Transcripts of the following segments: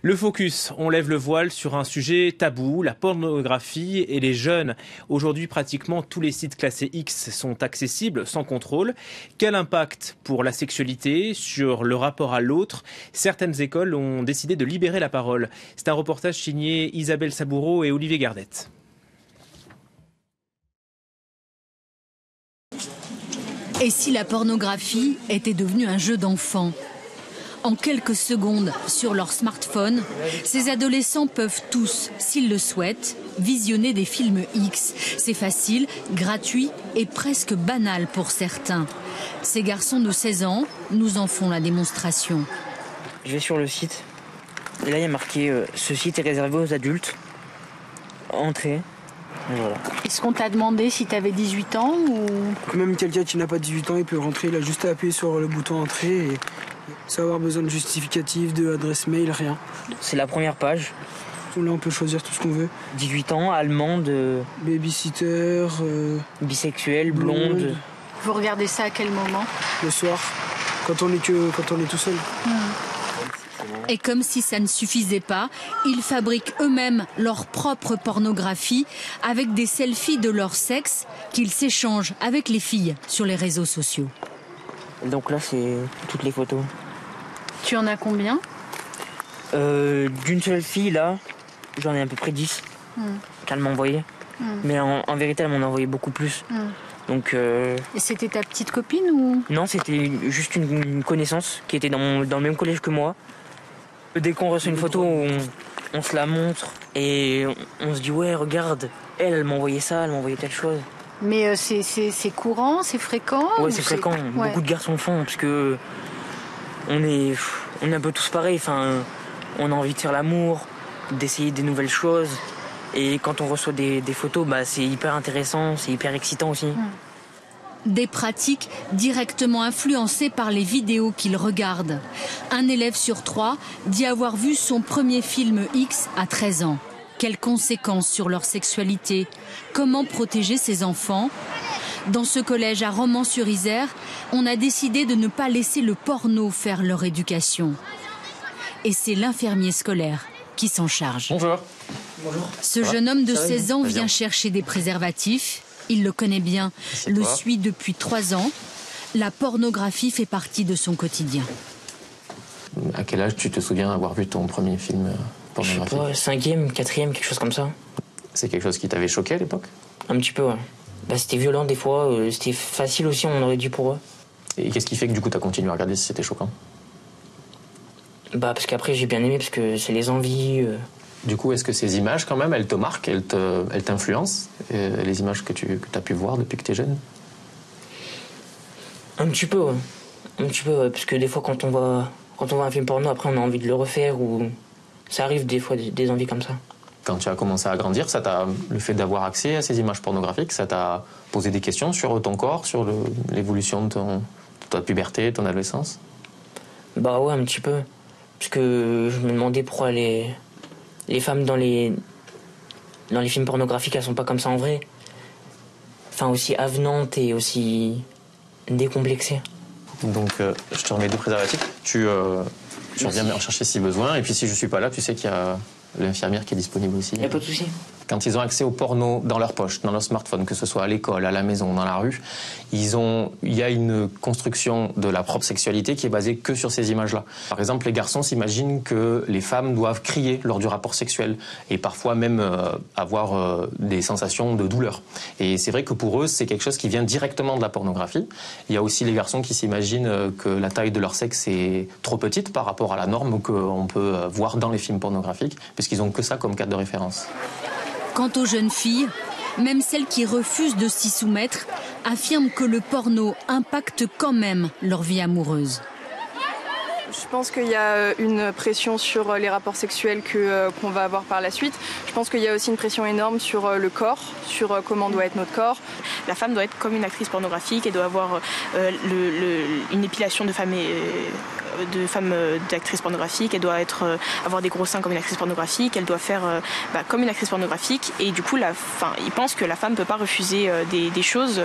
Le Focus, on lève le voile sur un sujet tabou, la pornographie et les jeunes. Aujourd'hui, pratiquement tous les sites classés X sont accessibles sans contrôle. Quel impact pour la sexualité, sur le rapport à l'autre? Certaines écoles ont décidé de libérer la parole. C'est un reportage signé Isabelle Saboureau et Olivier Gardette. Et si la pornographie était devenue un jeu d'enfant ? En quelques secondes, sur leur smartphone, ces adolescents peuvent tous, s'ils le souhaitent, visionner des films X. C'est facile, gratuit et presque banal pour certains. Ces garçons de 16 ans nous en font la démonstration. Je vais sur le site. Et là, il y a marqué ce site est réservé aux adultes. Entrée. Et voilà. Est-ce qu'on t'a demandé si tu avais 18 ans ou... Même quelqu'un qui n'a pas 18 ans, il peut rentrer. Il a juste à appuyer sur le bouton entrée et sans avoir besoin de justificatif, d'adresse mail, rien. C'est la première page. Là, on peut choisir tout ce qu'on veut. 18 ans, allemande. Babysitter. Bisexuelle, blonde. Vous regardez ça à quel moment? Le soir, quand on est tout seul. Et comme si ça ne suffisait pas, ils fabriquent eux-mêmes leur propre pornographie avec des selfies de leur sexe qu'ils s'échangent avec les filles sur les réseaux sociaux. Donc là, c'est toutes les photos. Tu en as combien? D'une seule fille, là, j'en ai à peu près 10 qu'elle m'a envoyé. Mais en vérité, elle m'en a envoyé beaucoup plus. Donc, Et c'était ta petite copine ou? Non, c'était juste une connaissance qui était dans le même collège que moi. Dès qu'on reçoit une photo, on se la montre et on se dit ouais, regarde, elle m'a envoyé ça, elle m'a envoyé telle chose. Mais c'est courant, c'est fréquent? Ouais, c'est fréquent. Ouais. Beaucoup de garçons le font parce que on est un peu tous pareils. Enfin, on a envie de faire l'amour, d'essayer des nouvelles choses. Et quand on reçoit des photos, bah, c'est hyper intéressant, c'est hyper excitant aussi. Des pratiques directement influencées par les vidéos qu'ils regardent. Un élève sur 3 dit avoir vu son premier film X à 13 ans. Quelles conséquences sur leur sexualité? Comment protéger ses enfants? Dans ce collège à Romans-sur-Isère, on a décidé de ne pas laisser le porno faire leur éducation. Et c'est l'infirmier scolaire qui s'en charge. Bonjour. Ce jeune homme de 16 ans vient chercher des préservatifs. Il le connaît bien, le suit depuis 3 ans. La pornographie fait partie de son quotidien. À quel âge tu te souviens avoir vu ton premier film pornographique? Je sais pas, 5e, 4e, quelque chose comme ça. C'est quelque chose qui t'avait choqué à l'époque? Un petit peu, ouais. Bah, c'était violent des fois, c'était facile aussi, on aurait dit pour eux. Et qu'est-ce qui fait que du coup t'as continué à regarder si c'était choquant? Bah parce qu'après j'ai bien aimé, parce que c'est les envies... Du coup, est-ce que ces images, quand même, elles te marquent, elles t'influencent, les images que tu as pu voir depuis que tu es jeune? Un petit peu, ouais. Un petit peu, ouais. Parce que des fois, quand on voit un film porno, après, on a envie de le refaire, ou ça arrive des fois, des envies comme ça. Quand tu as commencé à grandir, le fait d'avoir accès à ces images pornographiques, ça t'a posé des questions sur ton corps, sur l'évolution de ta puberté, ton adolescence? Bah ouais, un petit peu. Parce que je me demandais pourquoi les femmes dans les films pornographiques, elles sont pas comme ça en vrai. Enfin, aussi avenantes et aussi décomplexées. Donc, je te remets 2 préservatifs. Tu reviens me rechercher si besoin. Et puis, si je suis pas là, tu sais qu'il y a l'infirmière qui est disponible aussi. Y a pas de souci. Quand ils ont accès au porno dans leur poche, dans leur smartphone, que ce soit à l'école, à la maison, dans la rue, il y a une construction de la propre sexualité qui est basée que sur ces images-là. Par exemple, les garçons s'imaginent que les femmes doivent crier lors du rapport sexuel et parfois même avoir des sensations de douleur. Et c'est vrai que pour eux, c'est quelque chose qui vient directement de la pornographie. Il y a aussi les garçons qui s'imaginent que la taille de leur sexe est trop petite par rapport à la norme qu'on peut voir dans les films pornographiques, puisqu'ils n'ont que ça comme cadre de référence. Quant aux jeunes filles, même celles qui refusent de s'y soumettre, affirment que le porno impacte quand même leur vie amoureuse. Je pense qu'il y a une pression sur les rapports sexuels qu'on va avoir par la suite. Je pense qu'il y a aussi une pression énorme sur le corps, sur comment doit être notre corps. La femme doit être comme une actrice pornographique, elle doit avoir une épilation de femme de femme d'actrice pornographique, elle doit avoir des gros seins comme une actrice pornographique, elle doit faire comme une actrice pornographique. Et du coup, ils pensent que la femme ne peut pas refuser des choses.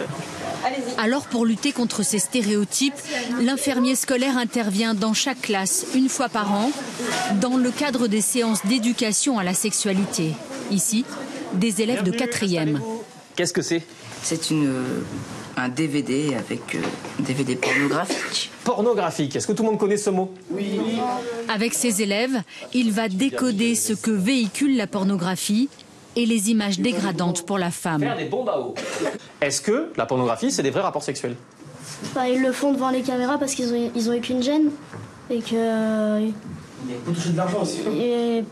Alors, pour lutter contre ces stéréotypes, l'infirmier scolaire intervient dans chaque classe, une fois par an, dans le cadre des séances d'éducation à la sexualité. Ici, des élèves de 4e. Qu'est-ce que c'est? C'est un DVD avec DVD pornographique. Pornographique, est-ce que tout le monde connaît ce mot? Oui. Avec ses élèves, il va décoder ce que véhicule la pornographie et les images dégradantes pour la femme. Faire des bombes à eau. Est-ce que la pornographie, c'est des vrais rapports sexuels? Ils le font devant les caméras parce qu'ils ont aucune gêne et que... Pour toucher de l'argent aussi. Et,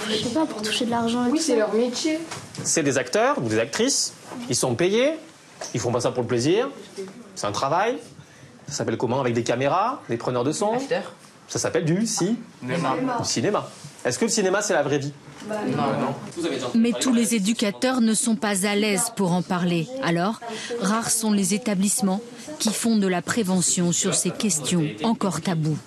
je sais pas, pour toucher de l'argent. Oui, c'est leur métier. C'est des acteurs ou des actrices, ils sont payés, ils font pas ça pour le plaisir, c'est un travail. Ça s'appelle comment? Avec des caméras, des preneurs de son? Ça s'appelle du cinéma. Est-ce que le cinéma, c'est la vraie vie? Non. Mais tous les éducateurs ne sont pas à l'aise pour en parler. Alors, rares sont les établissements qui font de la prévention sur ces questions encore taboues.